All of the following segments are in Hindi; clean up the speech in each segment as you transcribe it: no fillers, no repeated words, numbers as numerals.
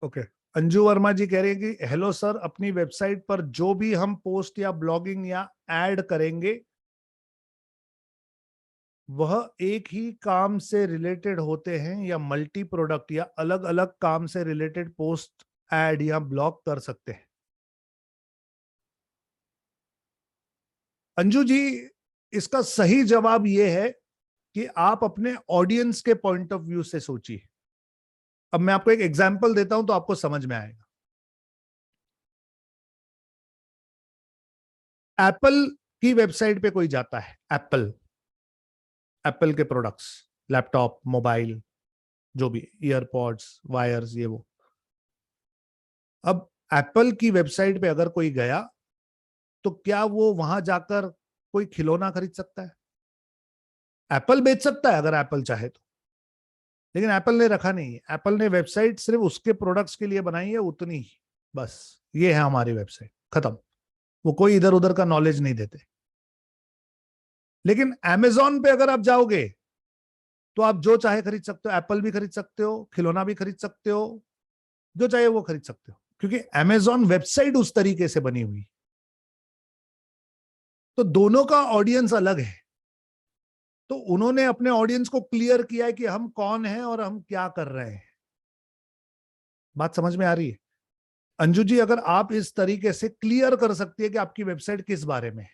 ओके। अंजू वर्मा जी कह रहे हैं कि हेलो सर, अपनी वेबसाइट पर जो भी हम पोस्ट या ब्लॉगिंग या ऐड करेंगे वह एक ही काम से रिलेटेड होते हैं या मल्टी प्रोडक्ट या अलग अलग काम से रिलेटेड पोस्ट, ऐड या ब्लॉग कर सकते हैं? अंजू जी, इसका सही जवाब यह है कि आप अपने ऑडियंस के पॉइंट ऑफ व्यू से सोचिए। अब मैं आपको एक एग्जांपल देता हूं तो आपको समझ में आएगा। एप्पल की वेबसाइट पे कोई जाता है, एप्पल एप्पल के प्रोडक्ट्स, लैपटॉप, मोबाइल, जो भी, ईयरपॉड्स, वायर्स, ये वो। अब एप्पल की वेबसाइट पे अगर कोई गया तो क्या वो वहां जाकर कोई खिलौना खरीद सकता है? एप्पल बेच सकता है अगर एप्पल चाहे तो, लेकिन एप्पल ने रखा नहीं है। एप्पल ने वेबसाइट सिर्फ उसके प्रोडक्ट्स के लिए बनाई है, उतनी ही, बस। ये है हमारी वेबसाइट, खत्म। वो कोई इधर उधर का नॉलेज नहीं देते। लेकिन अमेजोन पे अगर आप जाओगे तो आप जो चाहे खरीद सकते हो। एप्पल भी खरीद सकते हो, खिलौना भी खरीद सकते हो, जो चाहे वो खरीद सकते हो, क्योंकि अमेजोन वेबसाइट उस तरीके से बनी हुई। तो दोनों का ऑडियंस अलग है। तो उन्होंने अपने ऑडियंस को क्लियर किया है कि हम कौन हैं और हम क्या कर रहे हैं। बात समझ में आ रही है? अंजू जी, अगर आप इस तरीके से क्लियर कर सकती है कि आपकी वेबसाइट किस बारे में है।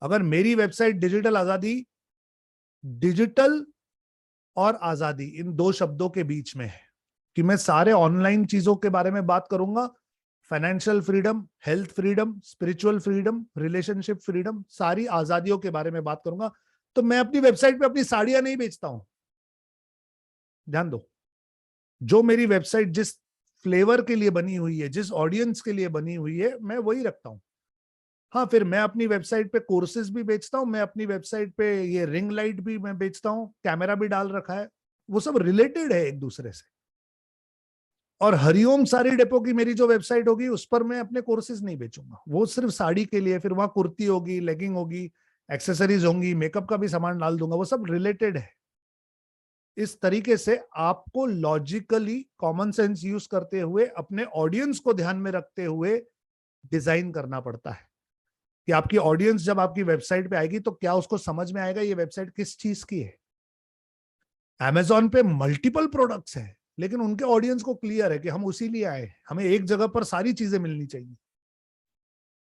अगर मेरी वेबसाइट डिजिटल आजादी, डिजिटल और आजादी इन दो शब्दों के बीच में है, कि मैं सारे ऑनलाइन चीजों के बारे में बात करूंगा। Financial freedom, health freedom, spiritual freedom, relationship freedom, सारी आजादियों के बारे में बात करूंगा। तो मैं अपनी वेबसाइट पे अपनी साड़ियां नहीं बेचता हूं। ध्यान दो, जो मेरी वेबसाइट जिस फ्लेवर के लिए बनी हुई है, जिस ऑडियंस के लिए बनी हुई है, मैं वही रखता हूं। हाँ, फिर मैं अपनी वेबसाइट पे कोर्सेज भी बेचता हूँ। मैं अपनी वेबसाइट पे ये रिंग लाइट भी मैं बेचता हूँ, कैमरा भी डाल रखा है। वो सब रिलेटेड है एक दूसरे से। और हरिओम साड़ी डेपो की मेरी जो वेबसाइट होगी उस पर मैं अपने कोर्सेज नहीं बेचूंगा, वो सिर्फ साड़ी के लिए। फिर वहां कुर्ती होगी, लेगिंग होगी, एक्सेसरीज होंगी, मेकअप का भी सामान डाल दूंगा, वो सब रिलेटेड है। इस तरीके से आपको लॉजिकली कॉमन सेंस यूज करते हुए, अपने ऑडियंस को ध्यान में रखते हुए डिजाइन करना पड़ता है, कि आपकी ऑडियंस जब आपकी वेबसाइट पे आएगी तो क्या उसको समझ में आएगा ये वेबसाइट किस चीज की है। अमेजोन पे मल्टीपल प्रोडक्ट्स हैं, लेकिन उनके ऑडियंस को क्लियर है कि हम उसी लिए आए, हमें एक जगह पर सारी चीजें मिलनी चाहिए।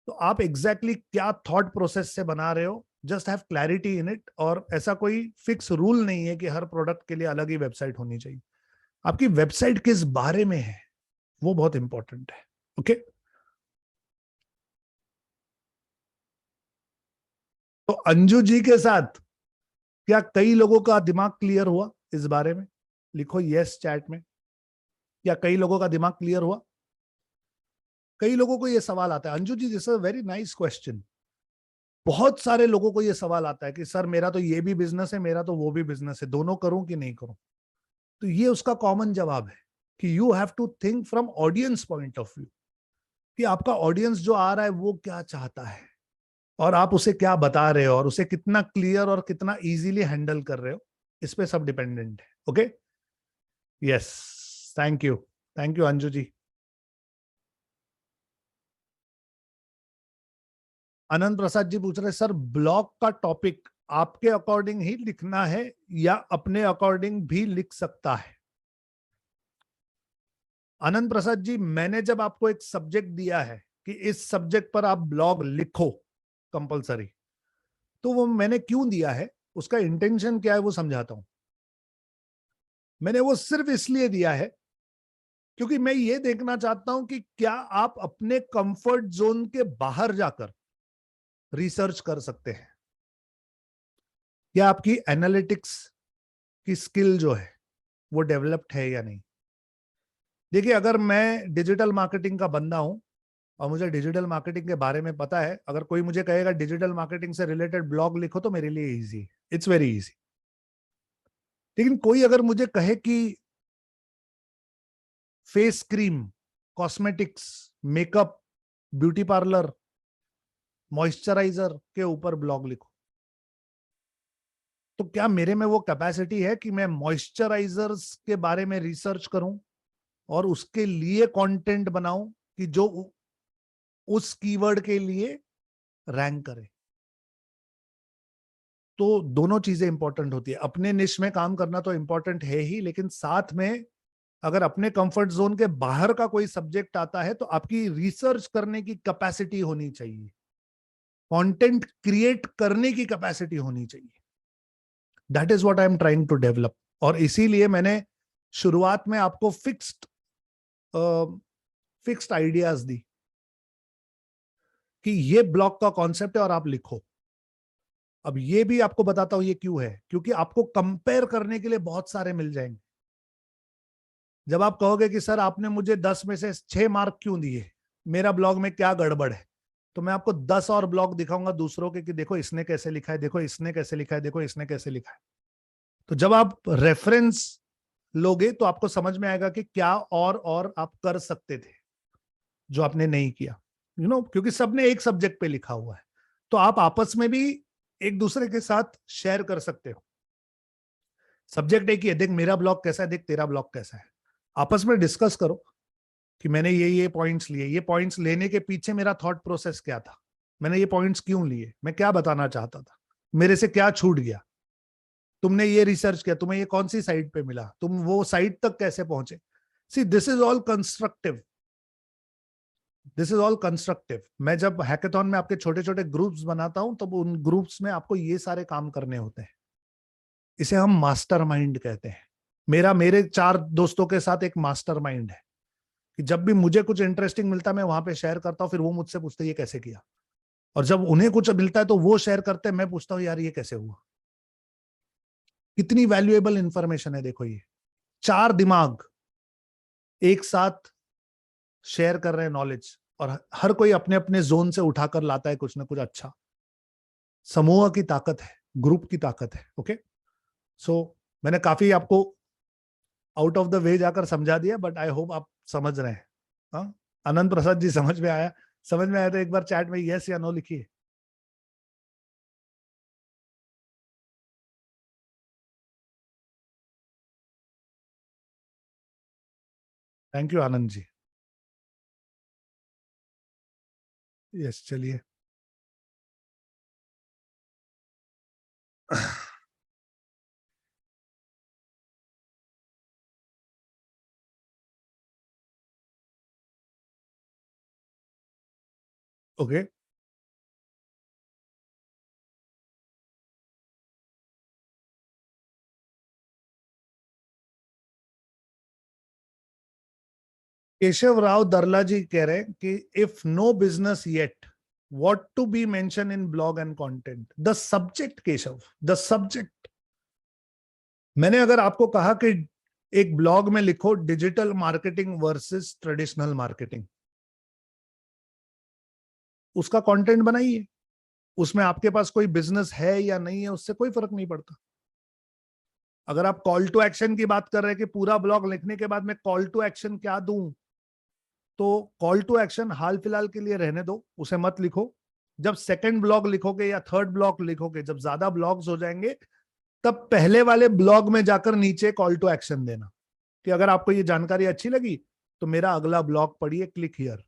तो आप एग्जैक्टली क्या थॉट प्रोसेस से बना रहे हो, just have clarity in it. और ऐसा कोई फिक्स रूल नहीं है कि हर प्रोडक्ट के लिए अलग ही वेबसाइट होनी चाहिए। आपकी वेबसाइट किस बारे में है वो बहुत इंपॉर्टेंट है। ओके। तो अंजू जी के साथ क्या कई लोगों का दिमाग क्लियर हुआ इस बारे में? लिखो यस चैट में। क्या कई लोगों का दिमाग क्लियर हुआ? कई लोगों को यह सवाल आता है, Anju ji this is a very nice question. बहुत सारे लोगों को यह सवाल आता है कि सर मेरा तो ये भी बिजनेस है, मेरा तो वो भी बिजनेस है, दोनों करूं कि नहीं करूं? तो ये उसका कॉमन जवाब है कि you have to think from audience point of view, कि आपका ऑडियंस जो आ रहा है वो क्या चाहता है और आप उसे क्या बता रहे हो और उसे कितना क्लियर और कितना इजीली हैंडल कर रहे हो। इस पे सब डिपेंडेंट है। Okay. Yes, thank you Anju ji. Anand Prasad ji पूछ रहे सर, ब्लॉग का टॉपिक आपके अकॉर्डिंग ही लिखना है या अपने अकॉर्डिंग भी लिख सकता है? आनंद प्रसाद जी, मैंने जब आपको एक सब्जेक्ट दिया है कि इस सब्जेक्ट पर आप ब्लॉग लिखो कंपलसरी, तो वो मैंने क्यों दिया है, उसका इंटेंशन क्या है वो समझाता हूं। मैंने वो सिर्फ इसलिए दिया है क्योंकि मैं ये देखना चाहता हूं कि क्या आप अपने कंफर्ट जोन के बाहर जाकर रिसर्च कर सकते हैं। क्या आपकी एनालिटिक्स की स्किल जो है वो डेवलप्ड है या नहीं। देखिए, अगर मैं डिजिटल मार्केटिंग का बंदा हूं और मुझे डिजिटल मार्केटिंग के बारे में पता है, अगर कोई मुझे कहेगा डिजिटल मार्केटिंग से रिलेटेड ब्लॉग लिखो तो मेरे लिए इजी, इट्स वेरी इजी। लेकिन कोई अगर मुझे कहे कि face cream, cosmetics, makeup, beauty parlour, moisturiser के ऊपर ब्लॉग लिखो, तो क्या मेरे में वो कैपेसिटी है कि मैं मॉइस्चराइजर्स के बारे में रिसर्च करूं, और उसके लिए कंटेंट बनाऊं कि जो उस कीवर्ड के लिए रैंक करे। तो दोनों चीजें इंपॉर्टेंट होती है। अपने निश में काम करना तो इंपॉर्टेंट है ही, लेकिन साथ में अगर अपने कंफर्ट जोन के बाहर का कोई सब्जेक्ट आता है तो आपकी रिसर्च करने की कैपेसिटी होनी चाहिए, कंटेंट क्रिएट करने की कैपेसिटी होनी चाहिए। That is what I am trying to develop. और इसीलिए मैंने शुरुआत में आपको फिक्स्ड आइडियाज दी कि ये ब्लॉग का कॉन्सेप्ट है और आप लिखो। अब ये भी आपको बताता हूं ये क्यों है, क्योंकि आपको कंपेयर करने के लिए बहुत सारे मिल जाएंगे। जब आप कहोगे कि सर आपने मुझे 10 में से 6 मार्क क्यों दिए, मेरा ब्लॉग में क्या गड़बड़ है, तो मैं आपको 10 और ब्लॉग दिखाऊंगा दूसरों के कि देखो इसने कैसे लिखा है, देखो इसने कैसे लिखा है, देखो इसने कैसे लिखा है। तो जब आप रेफरेंस लोगे तो आपको समझ में आएगा कि क्या और आप कर सकते थे जो आपने नहीं किया। क्योंकि सबने एक सब्जेक्ट पे लिखा हुआ है, तो आप आपस में भी एक दूसरे के साथ शेयर कर सकते हो। सब्जेक्ट एक ही है, देख मेरा ब्लॉग कैसा है, देख तेरा ब्लॉग कैसा है, आपस में डिस्कस करो कि मैंने ये पॉइंट्स लिए, ये पॉइंट्स लेने के पीछे मेरा थॉट प्रोसेस क्या था, मैंने ये पॉइंट्स क्यों लिए, मैं क्या बताना चाहता था, मेरे से क्या छूट गया, तुमने ये रिसर्च किया, तुम्हें ये कौन सी साइट पे मिला, तुम वो साइट तक कैसे पहुंचे। सी this is all constructive, this is all constructive. मैं जब हैकेथॉन में आपके छोटे छोटे ग्रुप्स बनाता हूं तब उन ग्रुप्स में आपको ये सारे काम करने होते हैं। इसे हम मास्टरमाइंड कहते हैं। मेरे 4 दोस्तों के साथ एक मास्टरमाइंड है कि जब भी मुझे कुछ इंटरेस्टिंग मिलता है मैं वहां पे शेयर करता हूँ, फिर वो मुझसे पूछते ये कैसे किया, और जब उन्हें कुछ मिलता है तो वो शेयर करते हैं, मैं पूछता हूँ यार ये कैसे हुआ। कितनी वैल्यूएबल इंफॉर्मेशन है, देखो ये 4 दिमाग एक साथ शेयर कर रहे हैं नॉलेज, और हर कोई अपने अपने जोन से उठाकर लाता है कुछ ना कुछ अच्छा। समूह की ताकत है, ग्रुप की ताकत है। ओके, सो मैंने काफी आपको आउट ऑफ द वे जाकर समझा दिया, बट आई होप आप समझ रहे हैं। हाँ, आनंद प्रसाद जी समझ में आया? समझ में आया तो एक बार चैट में यस या नो लिखिए। Thank you Anand ji. Yes, चलिए। ओके, केशव राव दरला जी कह रहे हैं कि if no business yet what to be mention in blog and content, the subject Keshav, the subject. मैंने अगर आपको कहा कि एक ब्लॉग में लिखो digital marketing versus traditional marketing, उसका कंटेंट बनाइए। उसमें आपके पास कोई बिजनेस है या नहीं है उससे कोई फर्क नहीं पड़ता। अगर आप कॉल टू एक्शन की बात कर रहे हैं कि पूरा ब्लॉग लिखने के बाद मैं कॉल टू एक्शन क्या दूं, तो कॉल टू एक्शन हाल फिलहाल के लिए रहने दो, उसे मत लिखो। जब सेकंड ब्लॉग लिखोगे या थर्ड ब्लॉग लिखोगे, जब ज्यादा ब्लॉग्स हो जाएंगे, तब पहले वाले ब्लॉग में जाकर नीचे कॉल टू एक्शन देना कि अगर आपको ये जानकारी अच्छी लगी तो मेरा अगला ब्लॉग पढ़िए, click here,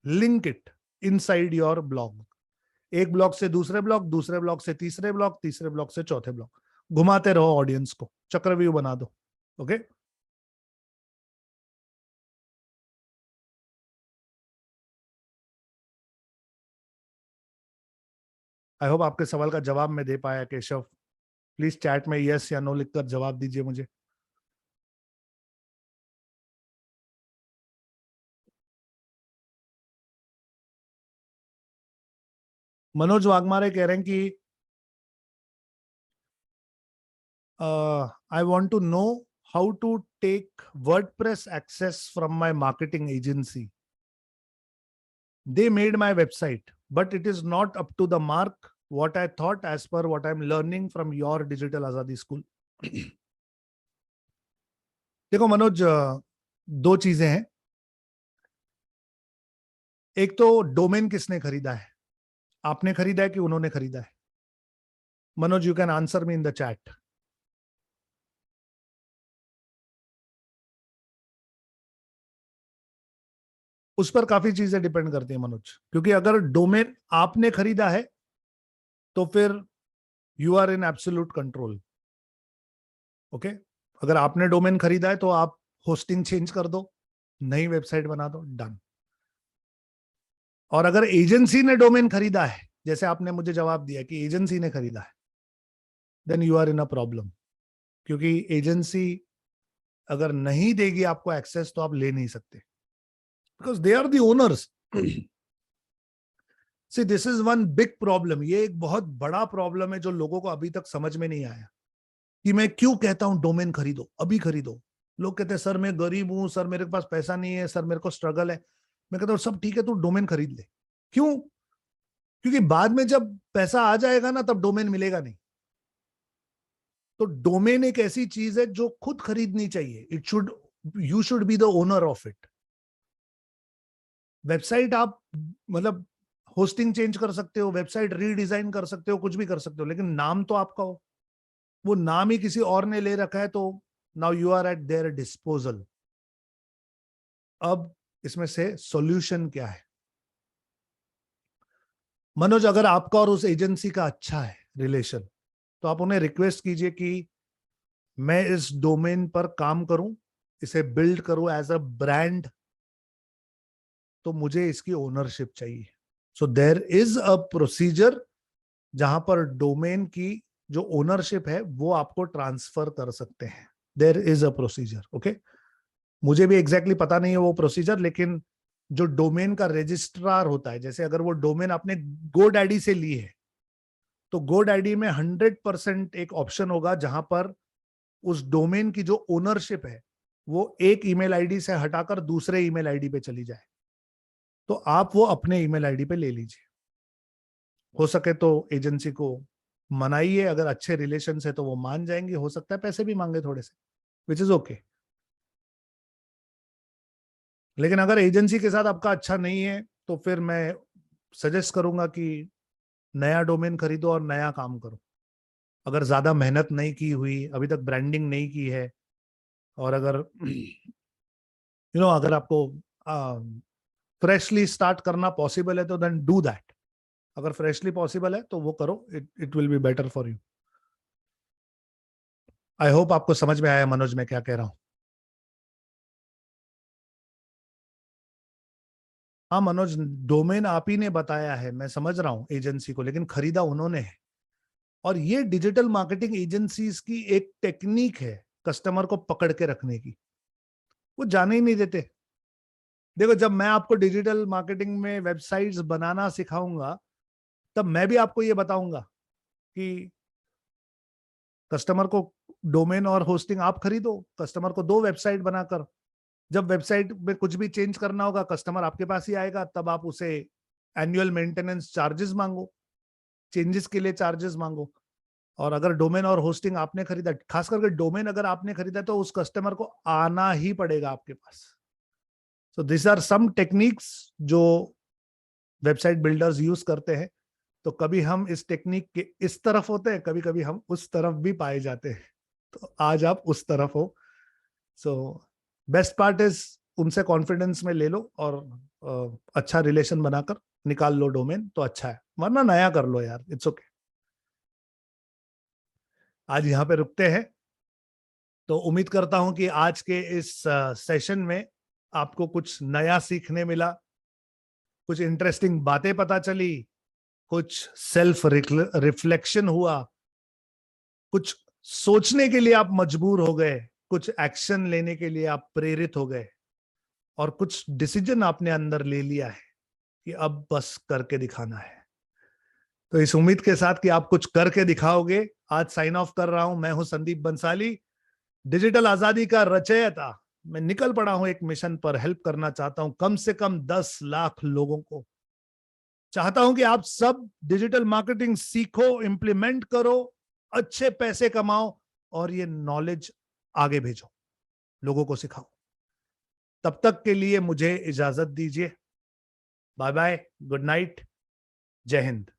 link it inside your blog. एक ब्लॉग से दूसरे ब्लॉग, दूसरे ब्लॉग से तीसरे ब्लॉग, तीसरे ब्लॉग से चौथे ब्लॉग, घुमाते रहो ऑडियंस को, चक्रव्यूह बना दो। ओके, आई होप आपके सवाल का जवाब मैं दे पाया केशव। प्लीज चैट में यस या नो लिखकर जवाब दीजिए मुझे। मनोज वाघमारे कह रहे हैं कि I want to know how to take WordPress access from my marketing agency, they made my website but it is not up to the mark what I thought as per what I'm learning from your digital azadi school। देखो मनोज, दो चीजें हैं। एक तो डोमेन किसने खरीदा है, आपने खरीदा है कि उन्होंने खरीदा है? Manoj, you can answer me in the chat. उस पर काफी चीजें डिपेंड करती है मनोज, क्योंकि अगर डोमेन आपने खरीदा है तो फिर you are in absolute control. Okay, अगर आपने डोमेन खरीदा है तो आप होस्टिंग चेंज कर दो, नई वेबसाइट बना दो, डन। और अगर एजेंसी ने डोमेन खरीदा है, जैसे आपने मुझे जवाब दिया कि एजेंसी ने खरीदा है, then you are in a problem, क्योंकि एजेंसी अगर नहीं देगी आपको एक्सेस तो आप ले नहीं सकते, because they are the owners. See this is one big problem, ये एक बहुत बड़ा प्रॉब्लम है जो लोगों को अभी तक समझ में नहीं आया कि मैं क्यों कहता हूं डोमेन खरीदो, अभी खरीदो। लोग कहते हैं सर मैं गरीब हूं, सर मेरे पास पैसा नहीं है, सर मेरे को स्ट्रगल है। मैं कहता हूं सब ठीक है, तू डोमेन खरीद ले। क्यों? क्योंकि बाद में जब पैसा आ जाएगा ना, तब डोमेन मिलेगा नहीं। तो डोमेन एक ऐसी चीज है जो खुद खरीदनी चाहिए। It should, you should be the owner of it. Website आप मतलब होस्टिंग चेंज कर सकते हो, वेबसाइट रीडिजाइन कर सकते हो, कुछ भी कर सकते हो, लेकिन नाम तो आपका हो। वो नाम ही किसी और ने ले रखा है तो now you are at their disposal. अब इसमें से सॉल्यूशन क्या है मनोज? अगर आपका और उस एजेंसी का अच्छा है रिलेशन, तो आप उन्हें रिक्वेस्ट कीजिए कि मैं इस डोमेन पर काम करूं, इसे बिल्ड करूं एज अ ब्रांड, तो मुझे इसकी ओनरशिप चाहिए। So there is a procedure जहां पर डोमेन की जो ओनरशिप है वो आपको ट्रांसफर कर सकते हैं। There is a procedure, okay. मुझे भी एग्जैक्टली exactly पता नहीं है वो प्रोसीजर, लेकिन जो डोमेन का रजिस्ट्रार होता है, जैसे अगर वो डोमेन आपने GoDaddy से ली है, तो GoDaddy में 100% एक ऑप्शन होगा जहां पर उस डोमेन की जो ओनरशिप है वो एक ईमेल आईडी से हटाकर दूसरे ईमेल आईडी पे चली जाए। तो आप वो अपने ईमेल आईडी पे ले लीजिए। हो सके तो एजेंसी को मनाइए, अगर अच्छे रिलेशन है तो वो मान जाएंगे, हो सकता है पैसे भी मांगे थोड़े से, विच इज ओके। लेकिन अगर एजेंसी के साथ आपका अच्छा नहीं है तो फिर मैं सजेस्ट करूंगा कि नया डोमेन खरीदो और नया काम करो। अगर ज्यादा मेहनत नहीं की हुई, अभी तक ब्रांडिंग नहीं की है, और अगर अगर आपको फ्रेशली स्टार्ट करना पॉसिबल है तो देन डू दैट। अगर फ्रेशली पॉसिबल है तो वो करो, it will be better for you. I hope आपको समझ में आया मनोज मैं क्या कह रहा हूं। हाँ मनोज, डोमेन आप ही ने बताया है, मैं समझ रहा हूं एजेंसी को, लेकिन खरीदा उन्होंने है। और ये डिजिटल मार्केटिंग एजेंसीज की एक टेक्निक है कस्टमर को पकड़ के रखने की, वो जाने ही नहीं देते। देखो, जब मैं आपको डिजिटल मार्केटिंग में वेबसाइट्स बनाना सिखाऊंगा, तब मैं भी आपको ये बताऊंगा कि कस्टमर को डोमेन और होस्टिंग आप खरीदो, कस्टमर को दो वेबसाइट बनाकर। जब वेबसाइट में कुछ भी चेंज करना होगा, कस्टमर आपके पास ही आएगा, तब आप उसे एनुअल मेंटेनेंस चार्जेस मांगो, चेंजेस के लिए चार्जेस मांगो। और अगर डोमेन और होस्टिंग आपने खरीदा, खास करके डोमेन अगर आपने खरीदा, तो उस कस्टमर को आना ही पड़ेगा आपके पास। So this are some techniques जो वेबसाइट बिल्डर्स यूज करते हैं। तो कभी हम इस टेक्निक के इस तरफ होते हैं, कभी कभी हम उस तरफ भी पाए जाते हैं। तो आज आप उस तरफ हो। सो बेस्ट पार्ट इज उनसे कॉन्फिडेंस में ले लो और अच्छा रिलेशन बनाकर निकाल लो डोमेन, तो अच्छा है, वरना नया कर लो यार, इट्स ओके। आज यहाँ पे रुकते हैं। तो उम्मीद करता हूं कि आज के इस सेशन में आपको कुछ नया सीखने मिला, कुछ इंटरेस्टिंग बातें पता चली, कुछ सेल्फ रिफ्लेक्शन हुआ, कुछ सोचने के लिए आप मजबूर हो गए, कुछ एक्शन लेने के लिए आप प्रेरित हो गए, और कुछ डिसीजन आपने अंदर ले लिया है कि अब बस करके दिखाना है। तो इस उम्मीद के साथ कि आप कुछ करके दिखाओगे, आज साइन ऑफ कर रहा हूं। मैं हूं संदीप बंसाली, डिजिटल आजादी का रचयिता। मैं निकल पड़ा हूं एक मिशन पर, हेल्प करना चाहता हूं कम से कम 10 लाख लोगों को। चाहता हूं कि आप सब डिजिटल मार्केटिंग सीखो, इंप्लीमेंट करो, अच्छे पैसे कमाओ, और ये नॉलेज आगे भेजो, लोगों को सिखाओ। तब तक के लिए मुझे इजाजत दीजिए। बाय बाय, गुड नाइट, जय हिंद।